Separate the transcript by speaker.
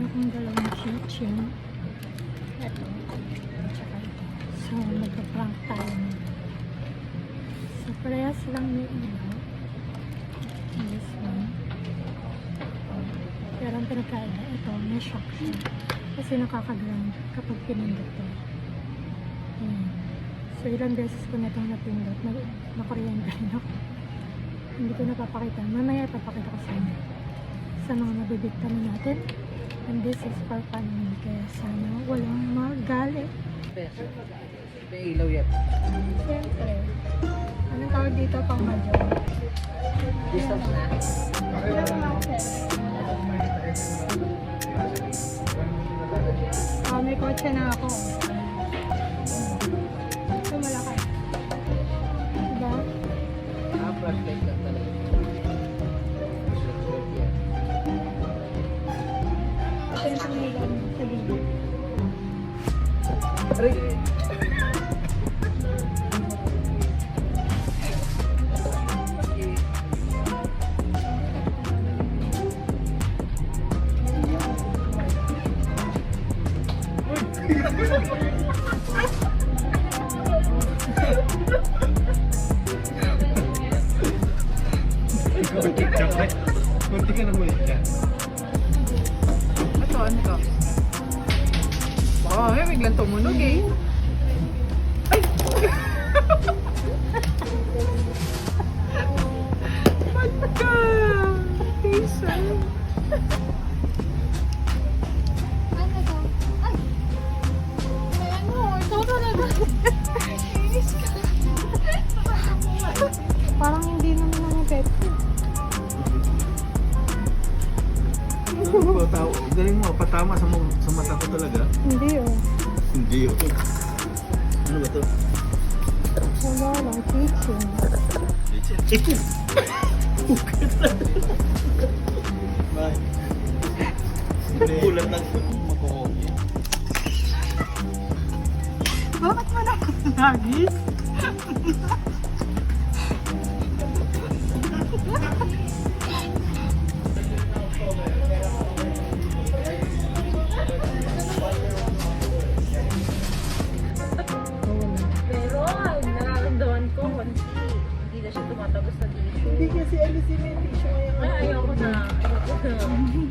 Speaker 1: akong dalawang keychain. Ito. Tsaka ito. So, magpa-prank tayo. So, parehas lang yung ilaw. This one. Pero ang pinagkaiba, ito, may shock siya. Kasi nakaka-ground kapag pinindot to. Ayan. So, ilang beses ko na itong napindot. Nakuryente rin ako. Hindi ko napapakita. Mamaya ipapakita ko sa inyo. Sa mga mabibigtan natin. And this is for fun. Kaya sana walang magalit.
Speaker 2: May ilaw yan.
Speaker 1: Siyempre. Anong tawag dito pang madyo?
Speaker 2: Distance na.
Speaker 1: May kotse na ako. Ito malaki. Diba?
Speaker 2: Flashlight lang talaga.
Speaker 1: Ito yung pangilan sa gilid.
Speaker 2: Aray!
Speaker 3: Kunti ka na muli dyan.
Speaker 2: Ito, ano ka? Wow, may biglang tumunog eh. Ay! Ba't ka? Isa.
Speaker 1: Ano to? Ay! Ano? Ito talaga. Inis ka. Parang hindi naman ang pet.
Speaker 3: Galing mo, patama sa mata ko talaga.
Speaker 1: Hindi oh.
Speaker 3: Hindi yun. Ano ba to?
Speaker 1: Wala lang. Kitchen.
Speaker 3: Chicken! Bye. Bulan lang makukuha.
Speaker 2: Bakit mo naman nagis?
Speaker 4: Meron, nararamdaman ko konti. Hindi na siya tumatagos sa tissue.
Speaker 2: Hindi kasi alisin yung tissue ngayon.
Speaker 4: Ay, ayoko na. Ayoko na.